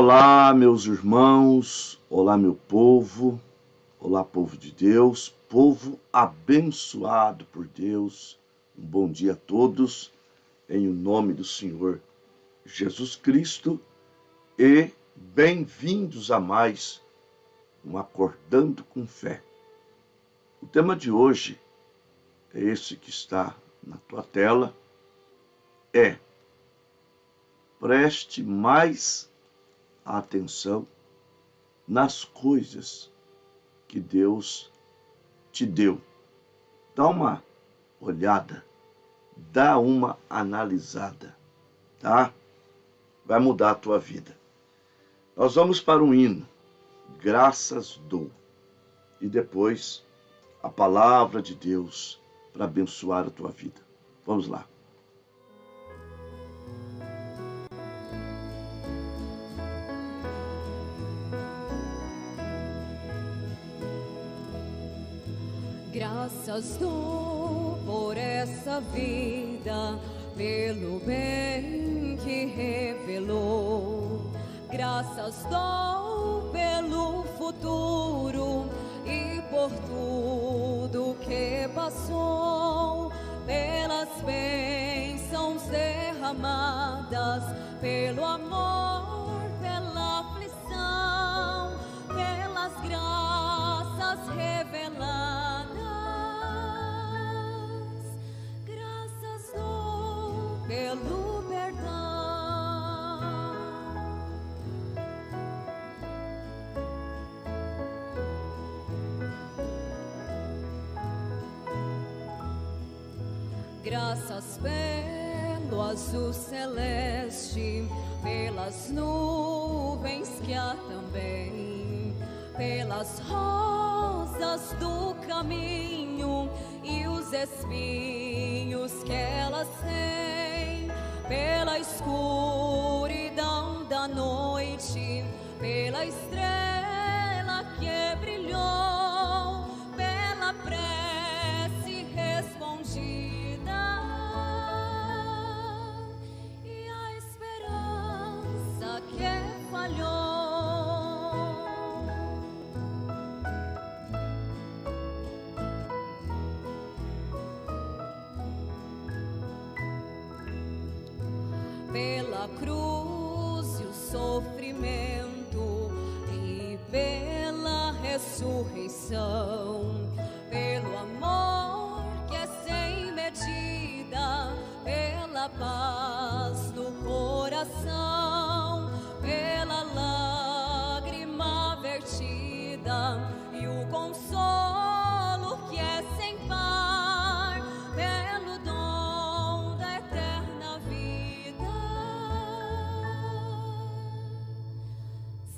Olá, meus irmãos, olá, meu povo, olá, povo de Deus, povo abençoado por Deus. Um bom dia a todos, em o nome do Senhor Jesus Cristo, e bem-vindos a mais um Acordando com Fé. O tema de hoje é esse que está na tua tela, preste mais atenção nas coisas que Deus te deu. Dá uma olhada, dá uma analisada, tá? Vai mudar a tua vida. Nós vamos para um hino, Graças Dou, e depois a palavra de Deus para abençoar a tua vida. Vamos lá. Graças dou por essa vida, pelo bem que revelou. Graças dou pelo futuro e por tudo que passou, pelas bênçãos derramadas, pelo amor, pela aflição, pelas graças reveladas. Pelo perdão, graças pelo azul celeste, pelas nuvens que há também, pelas rosas do caminho e os espinhos que elas têm, pela escuridão da noite, pela estrela que brilhou, pela prece respondida e a esperança que falhou. Pela cruz e o sofrimento e pela ressurreição, pelo amor que é sem medida, pela paz do coração, pela lágrima vertida e o consolo que é sem par, pelo dom da eterna vida.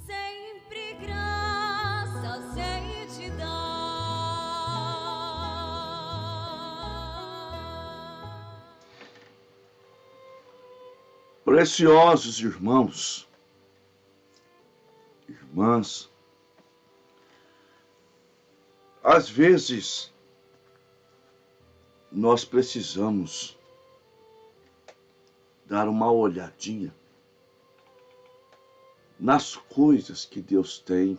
Sempre graças hei de dar. Preciosos irmãos, irmãs, às vezes nós precisamos dar uma olhadinha nas coisas que Deus tem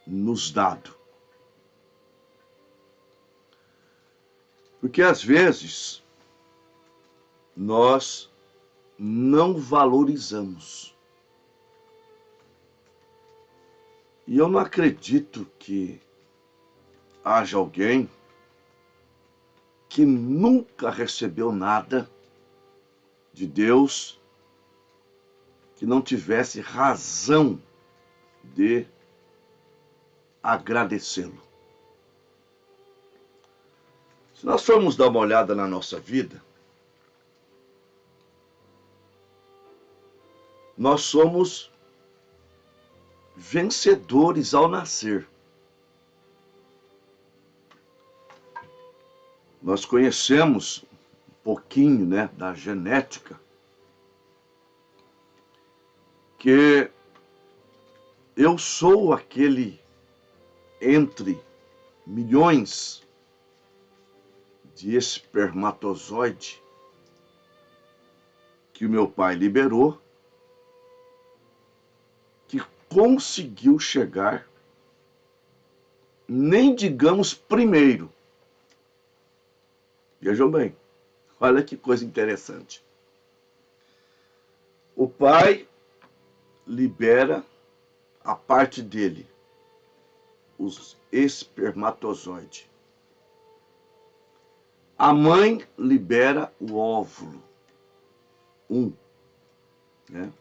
nos dado. Porque às vezes nós não valorizamos. E eu não acredito que haja alguém que nunca recebeu nada de Deus que não tivesse razão de agradecê-lo. Se nós formos dar uma olhada na nossa vida, nós somos vencedores ao nascer. Nós conhecemos um pouquinho, da genética, que eu sou aquele entre milhões de espermatozoide que o meu pai liberou, que conseguiu chegar, nem digamos primeiro. Vejam bem, olha que coisa interessante. O pai libera a parte dele, os espermatozoides. A mãe libera o óvulo, né?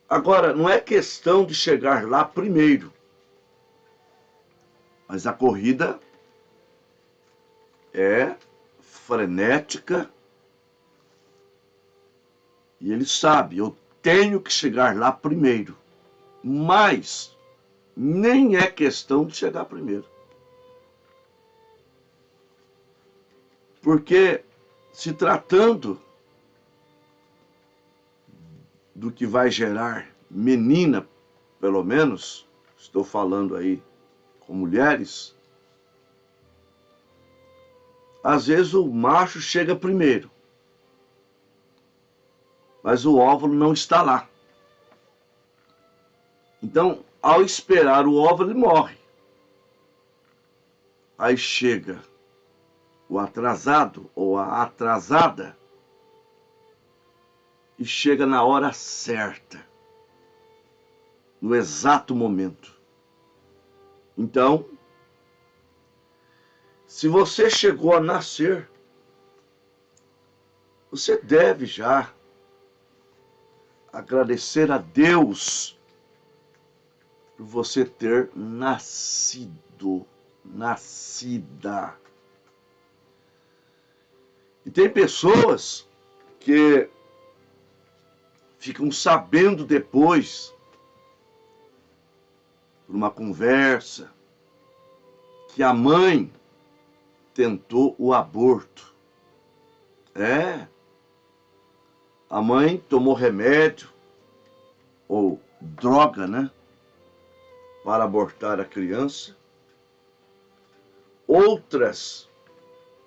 Agora, não é questão de chegar lá primeiro, mas a corrida é frenética e ele sabe, eu tenho que chegar lá primeiro, mas nem é questão de chegar primeiro. Porque se tratando do que vai gerar menina, pelo menos, estou falando aí com mulheres, às vezes o macho chega primeiro, mas o óvulo não está lá. Então, ao esperar o óvulo, ele morre. Aí chega o atrasado ou a atrasada e chega na hora certa, no exato momento. Então, se você chegou a nascer, você deve já agradecer a Deus por você ter nascido, nascida. E tem pessoas que ficam sabendo depois, por uma conversa, que a mãe tentou o aborto. A mãe tomou remédio, ou droga, né? Para abortar a criança. Outras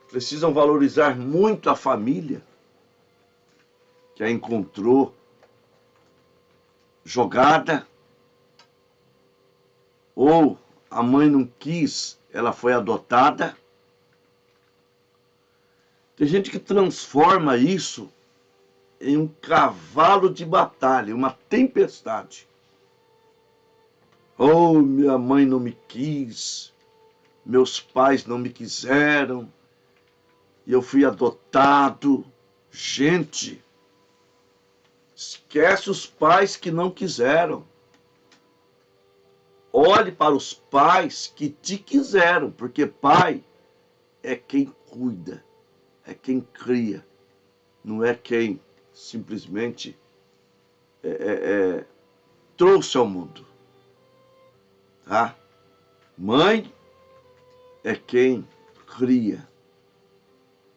precisam valorizar muito a família que a encontrou jogada, ou a mãe não quis, ela foi adotada. Tem gente que transforma isso em um cavalo de batalha, uma tempestade. Oh, minha mãe não me quis, meus pais não me quiseram, e eu fui adotado. Gente, esquece os pais que não quiseram. Olhe para os pais que te quiseram, porque pai é quem cuida, é quem cria, não é quem simplesmente trouxe ao mundo. Tá? Mãe é quem cria,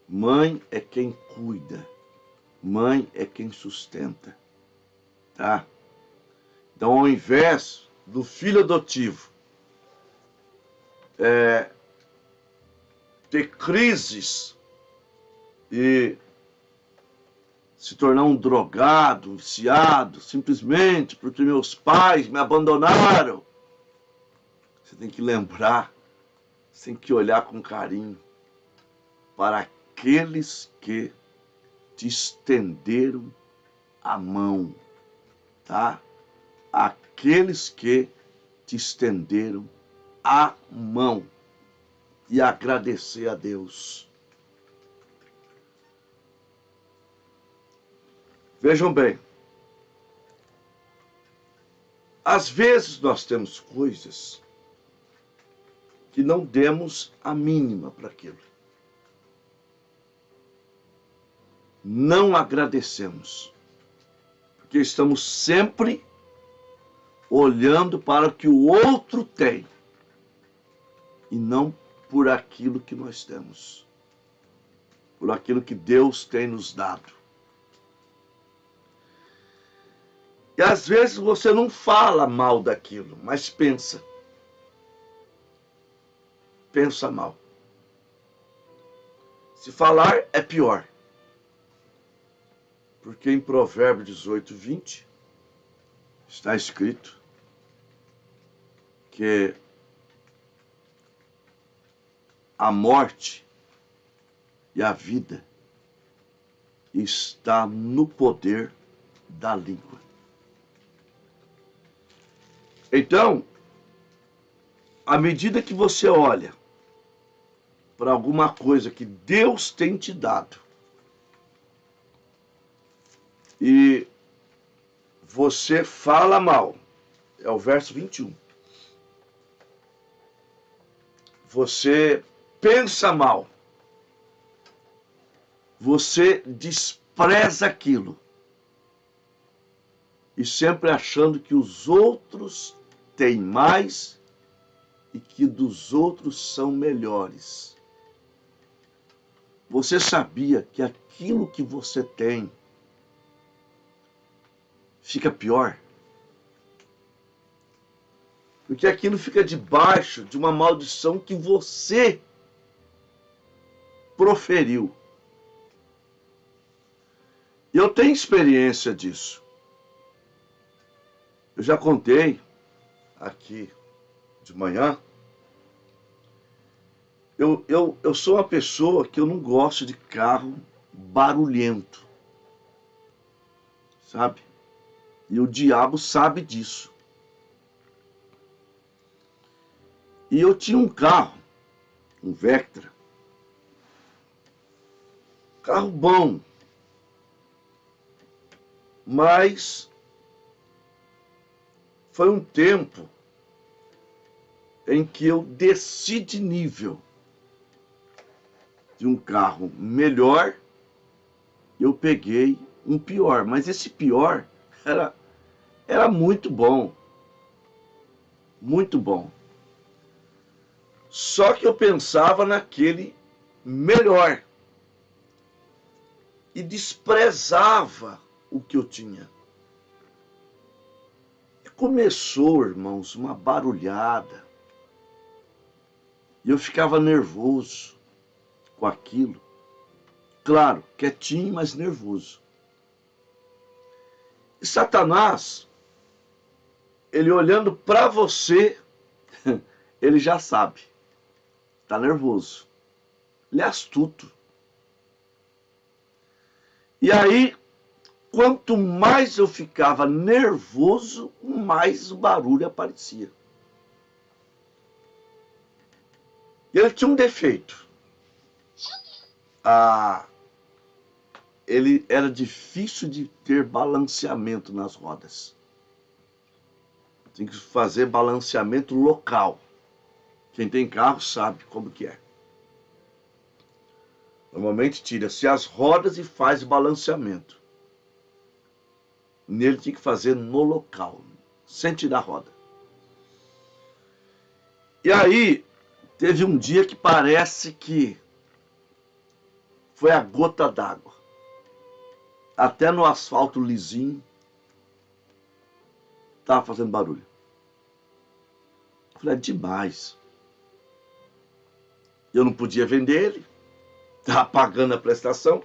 mãe é quem cuida, mãe é quem sustenta, tá? Então, ao invés do filho adotivo ter crises e se tornar um drogado, um viciado, simplesmente porque meus pais me abandonaram, você tem que lembrar, você tem que olhar com carinho para aqueles que te estenderam a mão, tá? Aqueles que te estenderam a mão e agradecer a Deus. Vejam bem, às vezes nós temos coisas que não demos a mínima para aquilo. Não agradecemos, porque estamos sempre olhando para o que o outro tem e não por aquilo que nós temos, por aquilo que Deus tem nos dado. E às vezes você não fala mal daquilo, mas pensa mal. Se falar é pior. Porque em Provérbios 18:20 Está escrito que a morte e a vida está no poder da língua. Então, à medida que você olha para alguma coisa que Deus tem te dado e você fala mal, é o verso 21. Você pensa mal, você despreza aquilo, e sempre achando que os outros têm mais e que dos outros são melhores. Você sabia que aquilo que você tem fica pior? Porque aquilo fica debaixo de uma maldição que você proferiu. Eu tenho experiência disso. Eu já contei aqui de manhã. Eu sou uma pessoa que eu não gosto de carro barulhento. Sabe? E o diabo sabe disso. E eu tinha um carro, um Vectra. Carro bom. Mas foi um tempo em que eu desci de nível. De um carro melhor, eu peguei um pior. Mas esse pior era muito bom. Muito bom. Só que eu pensava naquele melhor. E desprezava o que eu tinha. E começou, irmãos, uma barulhada. E eu ficava nervoso com aquilo. Claro, quietinho, mas nervoso. E Satanás, ele olhando para você, ele já sabe. Está nervoso. Ele é astuto. E aí, quanto mais eu ficava nervoso, mais o barulho aparecia. E ele tinha um defeito. Ele era difícil de ter balanceamento nas rodas. Tem que fazer balanceamento local. Quem tem carro sabe como que é. Normalmente tira-se as rodas e faz balanceamento. Nele tinha que fazer no local, sem tirar a roda. E aí, teve um dia que parece que foi a gota d'água. Até no asfalto lisinho, estava fazendo barulho. Eu falei, é demais. Eu não podia vender ele, estava pagando a prestação.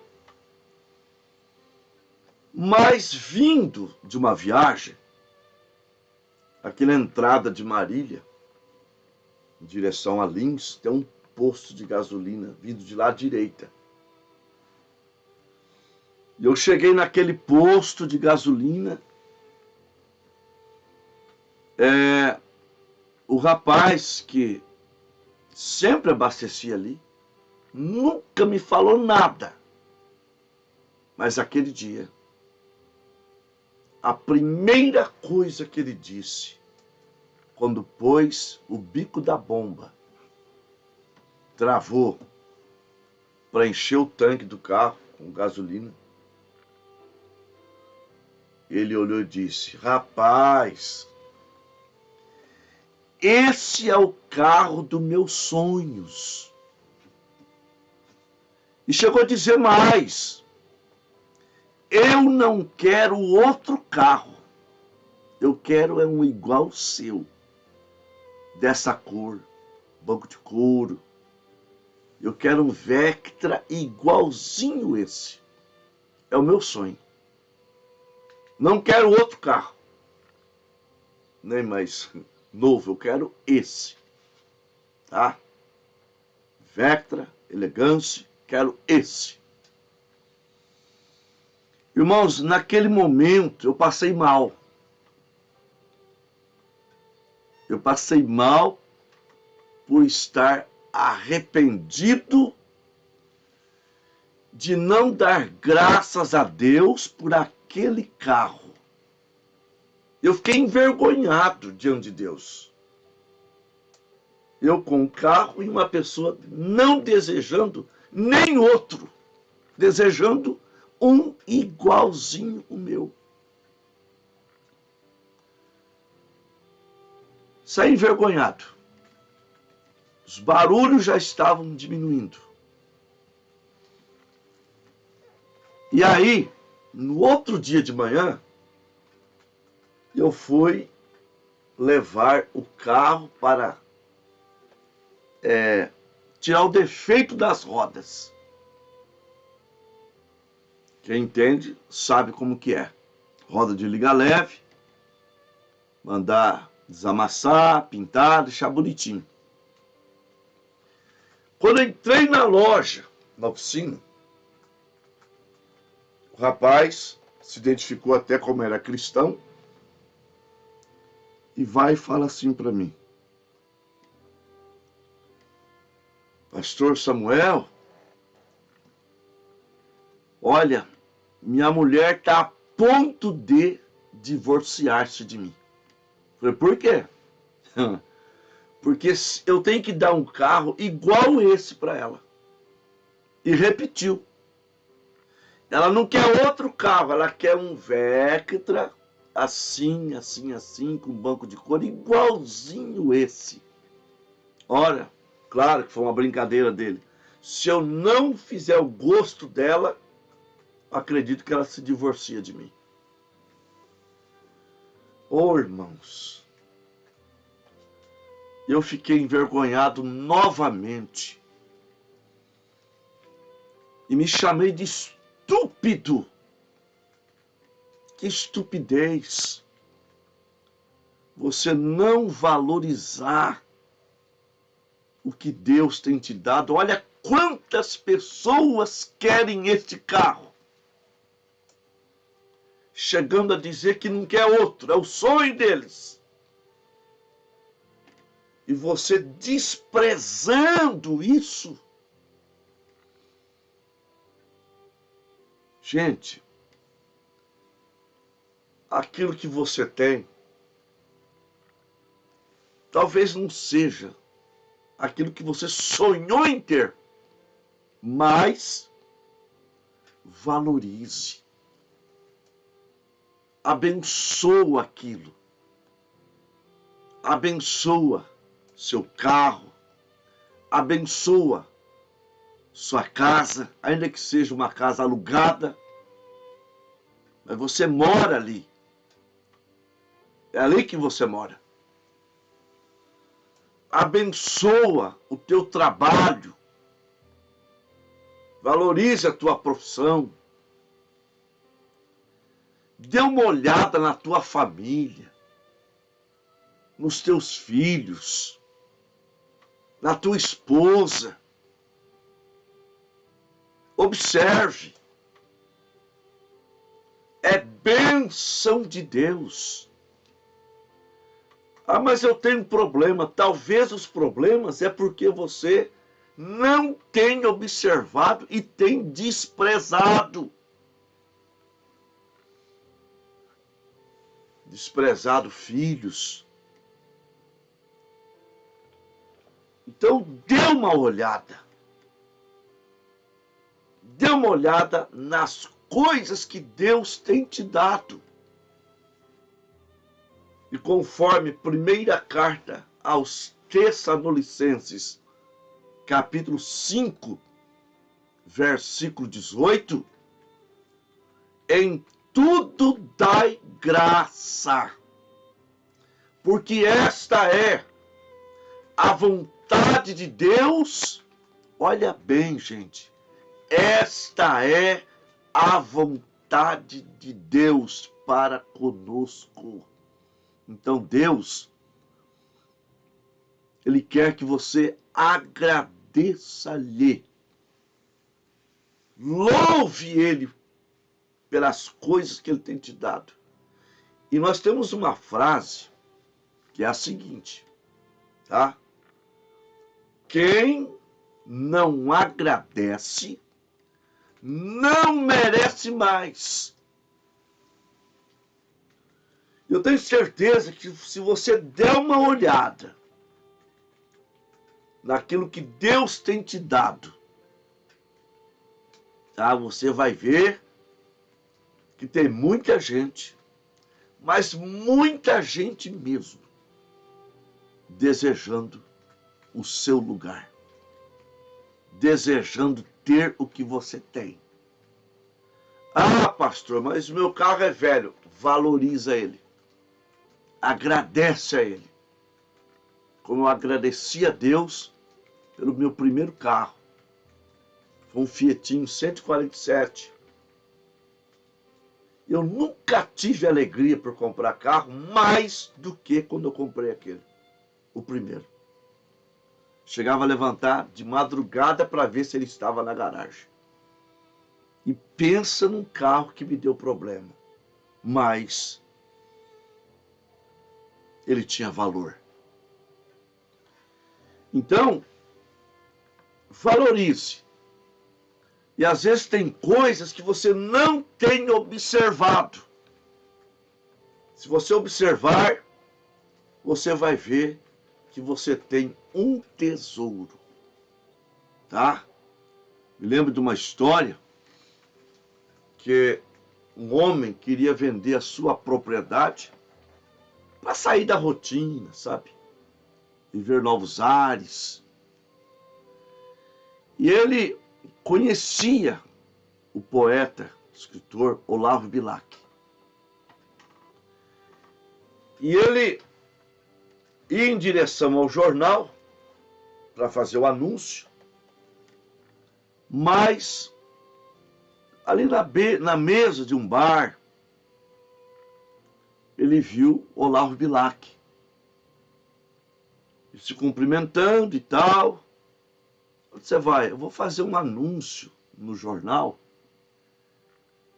Mas vindo de uma viagem, aqui na entrada de Marília, em direção a Lins, tem um posto de gasolina vindo de lá à direita. E eu cheguei naquele posto de gasolina, o rapaz que sempre abastecia ali, nunca me falou nada. Mas aquele dia, a primeira coisa que ele disse, quando pôs o bico da bomba, travou para encher o tanque do carro com gasolina, ele olhou e disse, rapaz, esse é o carro dos meus sonhos. E chegou a dizer mais, eu não quero outro carro, eu quero um igual ao seu, dessa cor, banco de couro, eu quero um Vectra igualzinho esse, é o meu sonho. Não quero outro carro. nem mais novo, eu quero esse, tá? Vectra, elegância, quero esse. Irmãos, naquele momento eu passei mal. Eu passei mal por estar arrependido de não dar graças a Deus por aquele carro. Eu fiquei envergonhado diante de Deus. Eu com um carro e uma pessoa não desejando nem outro, desejando um igualzinho o meu. Saí envergonhado. Os barulhos já estavam diminuindo. E aí, no outro dia de manhã, eu fui levar o carro para tirar o defeito das rodas. Quem entende sabe como que é. Roda de liga leve, mandar desamassar, pintar, deixar bonitinho. Quando eu entrei na loja, na oficina, o rapaz se identificou até como era cristão e vai e fala assim para mim: Pastor Samuel, olha, minha mulher está a ponto de divorciar-se de mim. Falei, por quê? Porque eu tenho que dar um carro igual esse para ela. E repetiu. Ela não quer outro carro, ela quer um Vectra, assim, assim, assim, com banco de couro, igualzinho esse. Ora, claro que foi uma brincadeira dele. Se eu não fizer o gosto dela, acredito que ela se divorcia de mim. Oh, irmãos, eu fiquei envergonhado novamente. E me chamei de estúpido. Que estupidez. Você não valorizar o que Deus tem te dado. Olha quantas pessoas querem este carro. Chegando a dizer que não quer outro. É o sonho deles. E você desprezando isso. Gente, aquilo que você tem, talvez não seja aquilo que você sonhou em ter, mas valorize, abençoa aquilo, abençoa seu carro, abençoa sua casa, ainda que seja uma casa alugada, mas você mora ali. É ali que você mora. Abençoa o teu trabalho. Valorize a tua profissão. Dê uma olhada na tua família, nos teus filhos, na tua esposa. Observe. É bênção de Deus. Ah, mas eu tenho problema. Talvez os problemas é porque você não tem observado e tem desprezado. Desprezado filhos. Então, dê uma olhada. Dê uma olhada nas coisas que Deus tem te dado. E conforme primeira carta aos Tessalonicenses, capítulo 5, versículo 18, em tudo dai graça, porque esta é a vontade de Deus. Olha bem, gente, esta é a vontade de Deus para conosco. Então Deus, Ele quer que você agradeça-lhe. Louve Ele pelas coisas que Ele tem te dado. E nós temos uma frase que é a seguinte, tá? Quem não agradece, não merece mais. Eu tenho certeza que se você der uma olhada naquilo que Deus tem te dado, tá? Você vai ver que tem muita gente, mas muita gente mesmo, desejando o seu lugar, desejando ter o que você tem. Ah, pastor, mas meu carro é velho. Valoriza ele. Agradece a ele. Como eu agradeci a Deus pelo meu primeiro carro. Foi um Fiatinho 147. Eu nunca tive alegria por comprar carro mais do que quando eu comprei aquele. O primeiro. Chegava a levantar de madrugada para ver se ele estava na garagem. E pensa num carro que me deu problema. Mas ele tinha valor. Então, valorize. E às vezes tem coisas que você não tem observado. Se você observar, você vai ver que você tem um tesouro. Tá? Me lembro de uma história que um homem queria vender a sua propriedade para sair da rotina, sabe? Viver novos ares. E ele conhecia o poeta, escritor Olavo Bilac. E ele ia em direção ao jornal para fazer o anúncio, mas ali na mesa de um bar, ele viu Olavo Bilac se cumprimentando e tal. Onde você vai? Eu vou fazer um anúncio no jornal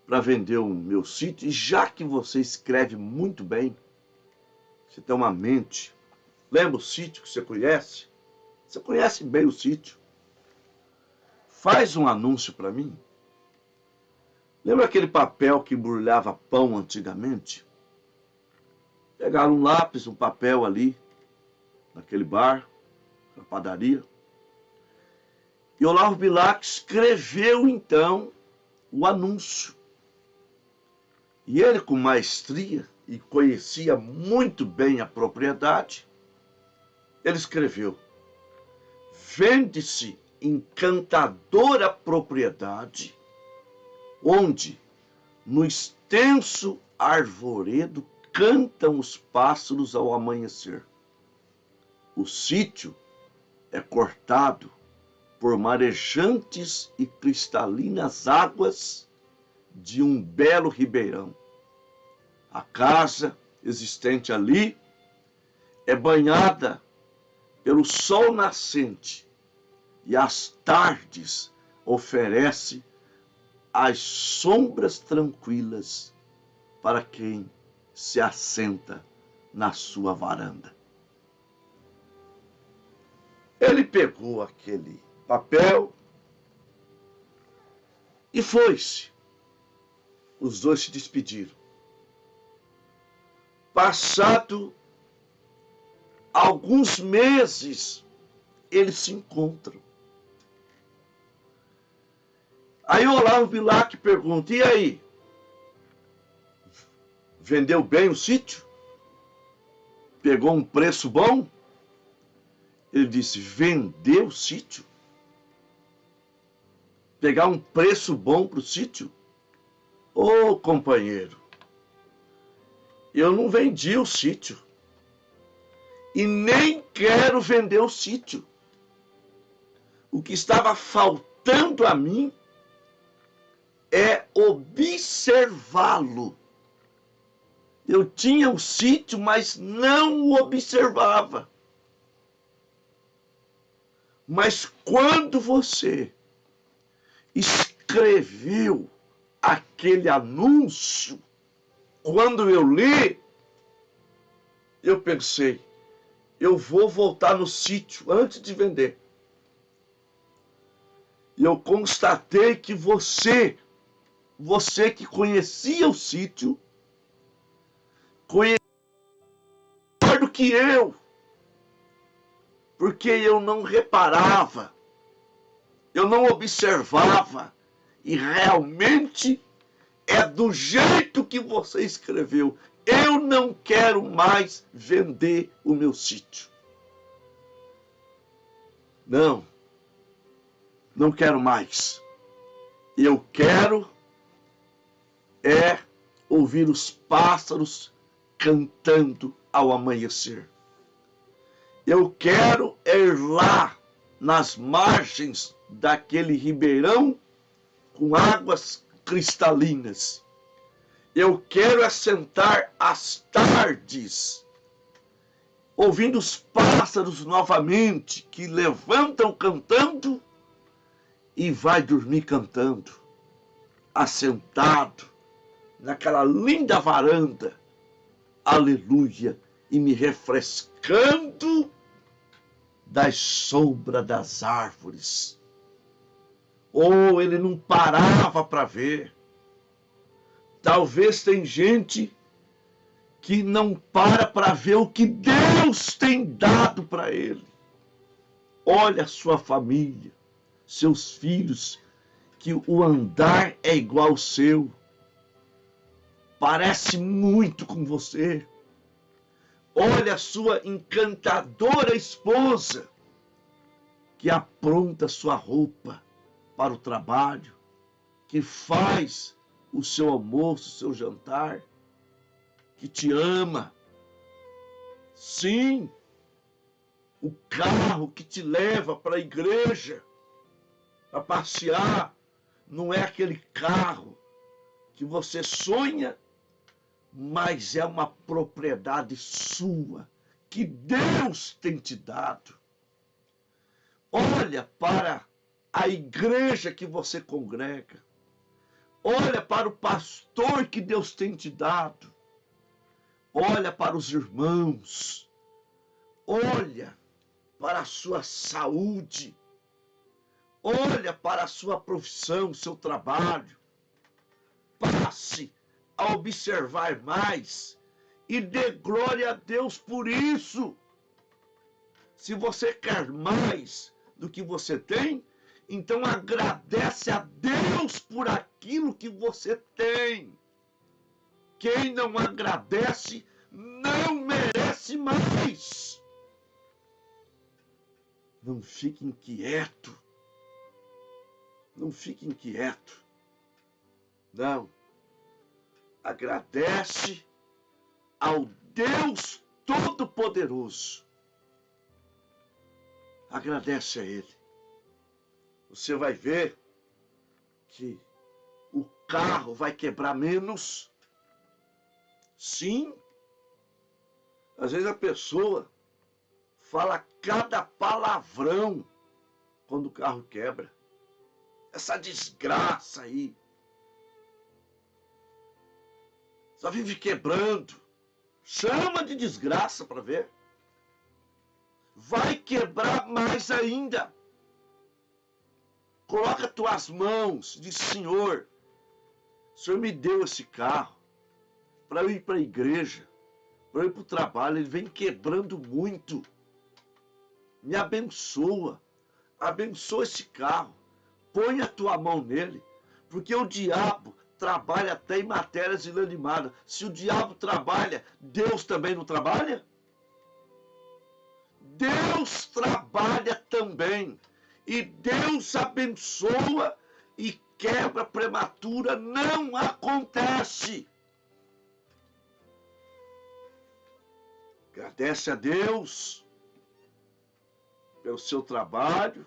para vender o meu sítio. E já que você escreve muito bem, você tem uma mente. Lembra o sítio que você conhece? Você conhece bem o sítio. Faz um anúncio para mim. Lembra aquele papel que embrulhava pão antigamente? Pegaram um lápis, um papel ali, naquele bar, na padaria. E Olavo Bilac escreveu, então, o anúncio. E ele, com maestria, e conhecia muito bem a propriedade, ele escreveu: vende-se encantadora propriedade, onde, no extenso arvoredo, cantam os pássaros ao amanhecer. O sítio é cortado por marejantes e cristalinas águas de um belo ribeirão. A casa existente ali é banhada pelo sol nascente e às tardes oferece as sombras tranquilas para quem se assenta na sua varanda. Ele pegou aquele papel e foi-se. Os dois se despediram. Passado alguns meses, eles se encontram. Aí o Olavo Bilac pergunta: e aí? Vendeu bem o sítio? Pegou um preço bom? Ele disse: vender o sítio? Pegar um preço bom para o sítio? Ô, companheiro, eu não vendi o sítio. E nem quero vender o sítio. O que estava faltando a mim é observá-lo. Eu tinha o sítio, mas não o observava. Mas quando você escreveu aquele anúncio, quando eu li, eu pensei, eu vou voltar no sítio antes de vender. E eu constatei que você que conhecia o sítio, conhecia melhor do que eu, porque eu não reparava, eu não observava, e realmente é do jeito que você escreveu. Eu não quero mais vender o meu sítio. Não, não quero mais. Eu quero ouvir os pássaros cantando ao amanhecer. Eu quero ir lá nas margens daquele ribeirão com águas cristalinas. Eu quero assentar às tardes, ouvindo os pássaros novamente, que levantam cantando e vai dormir cantando, assentado naquela linda varanda, aleluia, e me refrescando das sombras das árvores. Oh, ele não parava para ver. Talvez tem gente que não para ver o que Deus tem dado para ele. Olha a sua família, seus filhos, que o andar é igual ao seu. Parece muito com você. Olha a sua encantadora esposa, que apronta sua roupa para o trabalho, que faz o seu almoço, o seu jantar, que te ama. Sim, o carro que te leva para a igreja, para passear, não é aquele carro que você sonha, mas é uma propriedade sua, que Deus tem te dado. Olha para a igreja que você congrega. Olha para o pastor que Deus tem te dado. Olha para os irmãos. Olha para a sua saúde. Olha para a sua profissão, seu trabalho. Passe a observar mais e dê glória a Deus por isso. Se você quer mais do que você tem, então agradece a Deus por aquilo que você tem. Quem não agradece não merece mais. Não fique inquieto. Não fique inquieto. Não. Agradece ao Deus Todo-Poderoso. Agradece a Ele. Você vai ver que o carro vai quebrar menos. Sim. Às vezes a pessoa fala cada palavrão quando o carro quebra. Essa desgraça aí. Só vive quebrando. Chama de desgraça para ver. Vai quebrar mais ainda. Coloca tuas mãos, diz: Senhor, o Senhor me deu esse carro para eu ir para a igreja, para eu ir para o trabalho. Ele vem quebrando muito. Me abençoa. Abençoa esse carro. Põe a tua mão nele, porque o diabo trabalha até em matérias inanimadas. Se o diabo trabalha, Deus também não trabalha? Deus trabalha também. E Deus abençoa, e quebra prematura não acontece. Agradece a Deus pelo seu trabalho.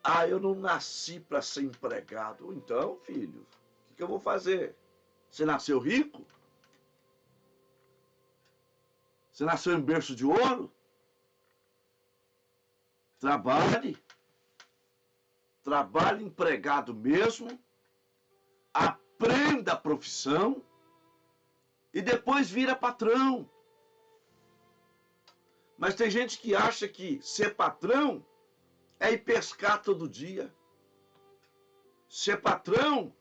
Ah, eu não nasci para ser empregado. Então, filho, o que eu vou fazer? Você nasceu rico? Você nasceu em berço de ouro? Trabalhe. Trabalhe empregado mesmo. Aprenda a profissão. E depois vira patrão. Mas tem gente que acha que ser patrão é ir pescar todo dia. Ser patrão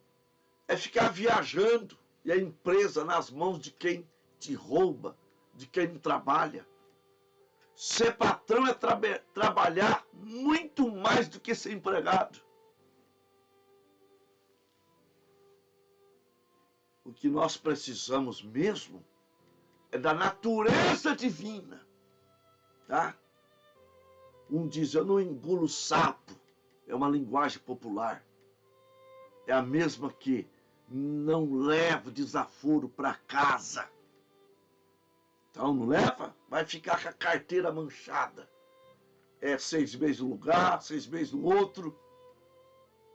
é ficar viajando e a empresa nas mãos de quem te rouba, de quem não trabalha. Ser patrão é trabalhar muito mais do que ser empregado. O que nós precisamos mesmo é da natureza divina. Tá? Um diz, eu não engulo sapo. É uma linguagem popular. É a mesma que não levo desaforo para casa. Então não leva, vai ficar com a carteira manchada. É 6 meses num lugar, 6 meses no outro,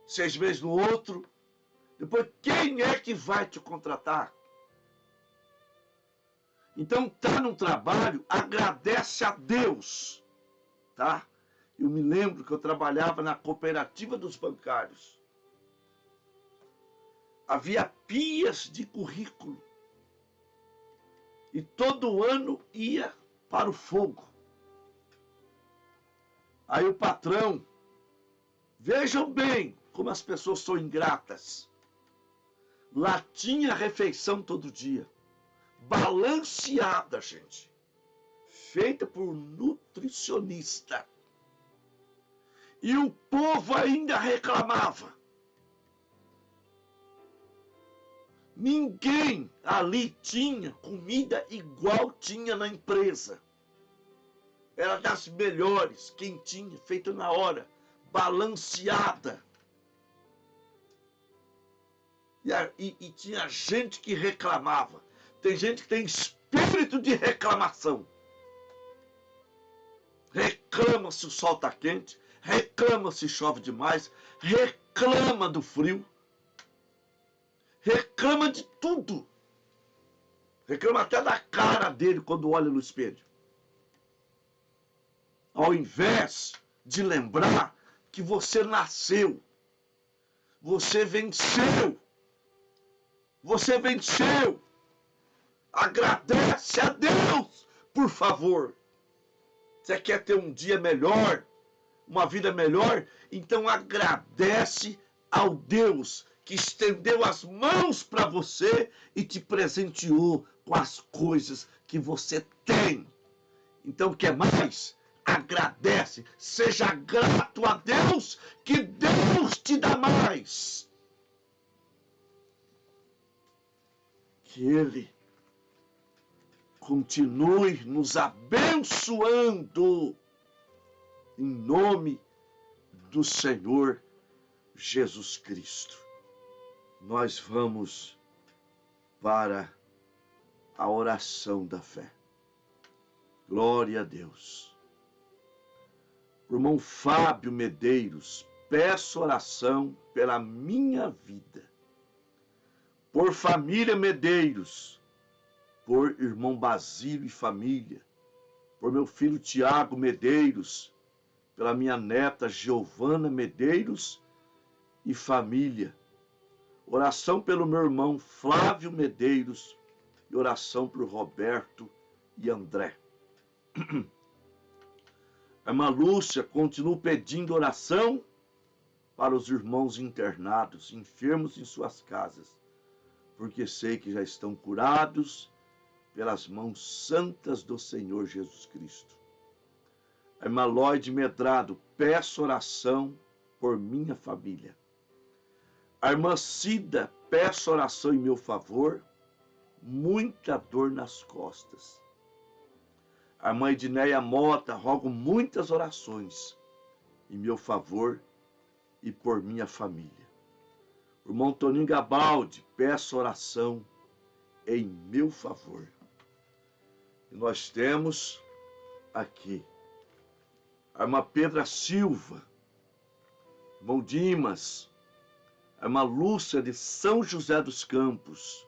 6 meses no outro. Depois, quem é que vai te contratar? Então, tá no trabalho, agradece a Deus, tá? Eu me lembro que eu trabalhava na cooperativa dos bancários. Havia pias de currículo. E todo ano ia para o fogo. Aí o patrão, vejam bem como as pessoas são ingratas. Lá tinha refeição todo dia. Balanceada, gente. Feita por nutricionista. E o povo ainda reclamava. Ninguém ali tinha comida igual tinha na empresa. Era das melhores, quentinha, feita na hora, balanceada. E tinha gente que reclamava. Tem gente que tem espírito de reclamação. Reclama se o sol está quente, reclama se chove demais, reclama do frio, reclama de tudo. Reclama até da cara dele quando olha no espelho. Ao invés de lembrar que você nasceu, você venceu. Você venceu. Agradece a Deus, por favor. Você quer ter um dia melhor, uma vida melhor? Então agradece ao Deus que estendeu as mãos para você e te presenteou com as coisas que você tem. Então, quer mais? Agradece, seja grato a Deus, que Deus te dá mais. Que Ele continue nos abençoando, em nome do Senhor Jesus Cristo. Nós vamos para a oração da fé. Glória a Deus. Irmão Fábio Medeiros, peço oração pela minha vida. Por família Medeiros, por irmão Basílio e família, por meu filho Tiago Medeiros, pela minha neta Giovana Medeiros e família. Oração pelo meu irmão Flávio Medeiros e oração por Roberto e André. A irmã Lúcia continua pedindo oração para os irmãos internados, enfermos em suas casas, porque sei que já estão curados pelas mãos santas do Senhor Jesus Cristo. A irmã Lloyd Medrado, peço oração por minha família. A irmã Cida, peço oração em meu favor, muita dor nas costas. A irmã Edneia Mota, rogo muitas orações em meu favor e por minha família. O irmão Toninho Gabaldi, peço oração em meu favor. E nós temos aqui a irmã Pedra Silva, irmão Dimas, a irmã Lúcia de São José dos Campos,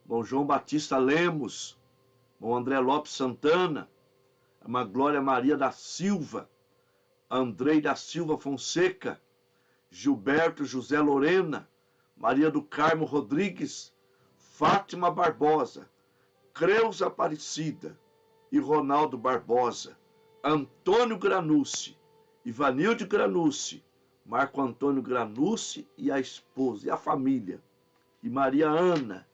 irmão João Batista Lemos, irmão André Lopes Santana, a irmã Glória Maria da Silva, Andrei da Silva Fonseca, Gilberto José Lorena, Maria do Carmo Rodrigues, Fátima Barbosa, Creuza Aparecida e Ronaldo Barbosa, Antônio Granucci, Ivanilde Granucci, Marco Antônio Granucci e a esposa e a família. E Maria Ana,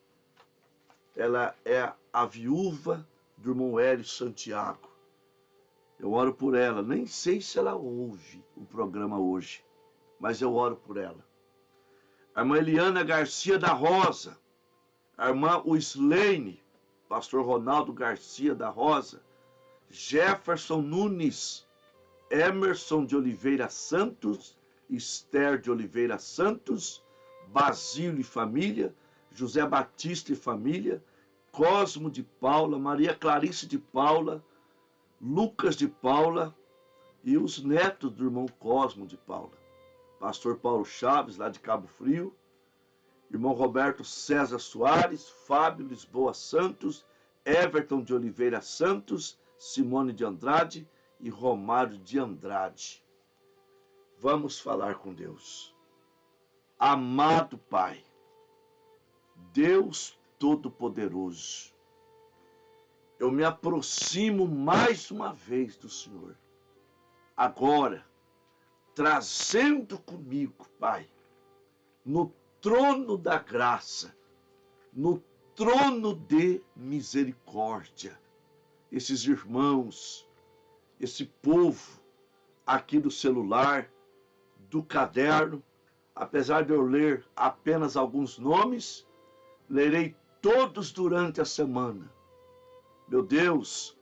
ela é a viúva do irmão Hélio Santiago. Eu oro por ela, nem sei se ela ouve o programa hoje, mas eu oro por ela. A irmã Eliana Garcia da Rosa, a irmã Wislene, pastor Ronaldo Garcia da Rosa, Jefferson Nunes, Emerson de Oliveira Santos, Esther de Oliveira Santos, Basílio e família, José Batista e família, Cosmo de Paula, Maria Clarice de Paula, Lucas de Paula e os netos do irmão Cosmo de Paula. Pastor Paulo Chaves, lá de Cabo Frio, irmão Roberto César Soares, Fábio Lisboa Santos, Everton de Oliveira Santos, Simone de Andrade e Romário de Andrade. Vamos falar com Deus. Amado Pai, Deus Todo-Poderoso, eu me aproximo mais uma vez do Senhor, agora, trazendo comigo, Pai, no trono da graça, no trono de misericórdia, esses irmãos, esse povo aqui do celular, do caderno, apesar de eu ler apenas alguns nomes, lerei todos durante a semana. Meu Deus,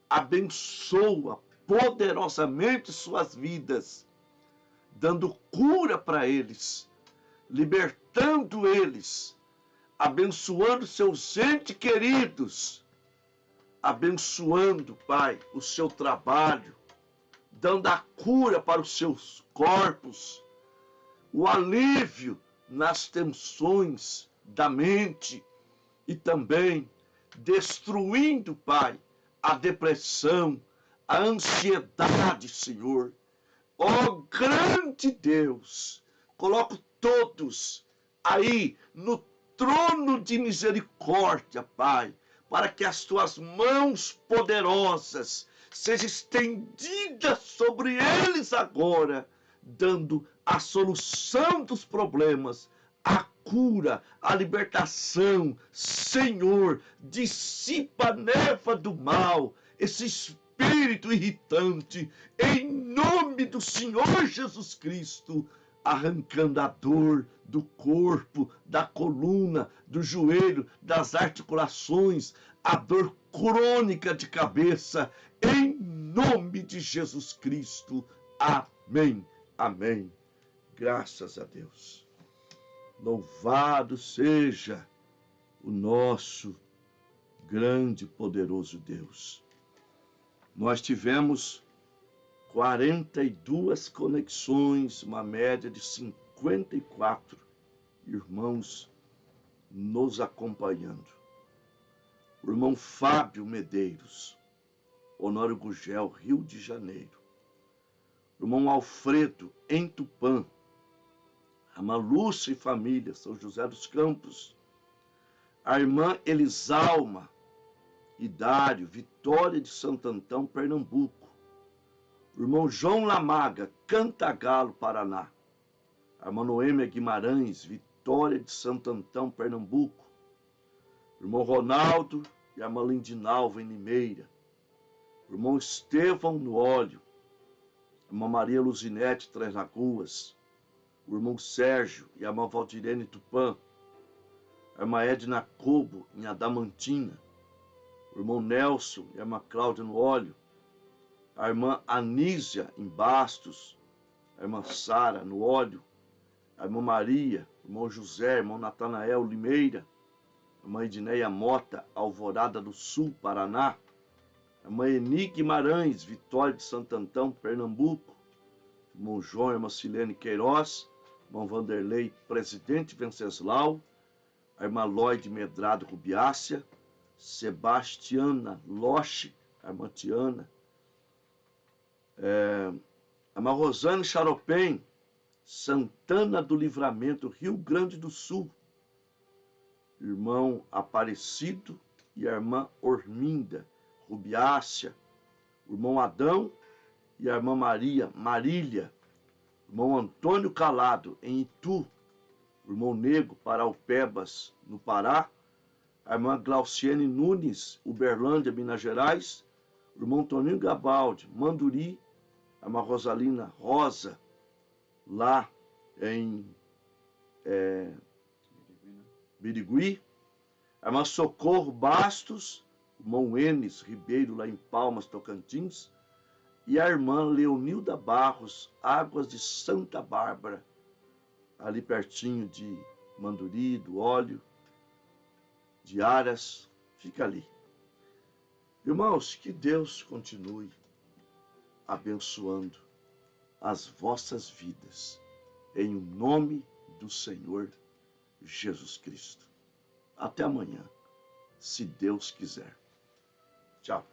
abençoa poderosamente suas vidas, dando cura para eles, libertando eles, abençoando seus entes queridos, abençoando, Pai, o seu trabalho, dando a cura para os seus corpos, o alívio nas tensões da mente e também destruindo, Pai, a depressão, a ansiedade, Senhor. Ó grande Deus, coloco todos aí no trono de misericórdia, Pai, para que as tuas mãos poderosas sejam estendidas sobre eles agora, dando a solução dos problemas, a cura, a libertação. Senhor, dissipa a névoa do mal, esse espírito irritante, em nome do Senhor Jesus Cristo, arrancando a dor do corpo, da coluna, do joelho, das articulações, a dor crônica de cabeça, em nome de Jesus Cristo. Amém, amém. Graças a Deus. Louvado seja o nosso grande e poderoso Deus. Nós tivemos 42 conexões, uma média de 54 irmãos nos acompanhando. O irmão Fábio Medeiros, Honório Gugel, Rio de Janeiro. O irmão Alfredo, em Tupã. A irmã Lúcia e família, São José dos Campos. A irmã Elisalma, Idário, Vitória de Santo Antão, Pernambuco. O irmão João Lamaga, Cantagalo, Paraná. A irmã Noêmia Guimarães, Vitória de Santo Antão, Pernambuco. O irmão Ronaldo e a irmã Lindinalva, em Limeira. O irmão Estevão, no Óleo. A irmã Maria Luzinete, Três Lagoas. O irmão Sérgio e a irmã Valdirene Tupã. A irmã Edna Cobo, em Adamantina. O irmão Nelson e a irmã Cláudia, no Óleo. A irmã Anísia, em Bastos. A irmã Sara, no Óleo. A irmã Maria, o irmão José, o irmão Natanael, Limeira. A irmã Edneia Mota, Alvorada do Sul, Paraná. A irmã Eni Guimarães, Vitória de Santo Antão, Pernambuco. O irmão João e a irmã Silene Queiroz. O irmão Vanderlei, Presidente Venceslau. A irmã Lloyd Medrado Rubiácia. Sebastiana Loche, a irmã Tiana, a irmã Rosane Charopem, Santana do Livramento, Rio Grande do Sul, irmão Aparecido e a irmã Orminda, Rubiácea, o irmão Adão e a irmã Marília, o irmão Antônio Calado, em Itu, o irmão Nego, Paraupebas, no Pará, a irmã Glauciene Nunes, Uberlândia, Minas Gerais, o irmão Toninho Gabaldi, Manduri, a irmã Rosalina Rosa, lá em Birigui, a irmã Socorro Bastos, o irmão Enes Ribeiro, lá em Palmas, Tocantins, e a irmã Leonilda Barros, Águas de Santa Bárbara, ali pertinho de Manduri, do Óleo, de Aras, fica ali. Irmãos, que Deus continue abençoando as vossas vidas, em nome do Senhor Jesus Cristo. Até amanhã, se Deus quiser. Tchau.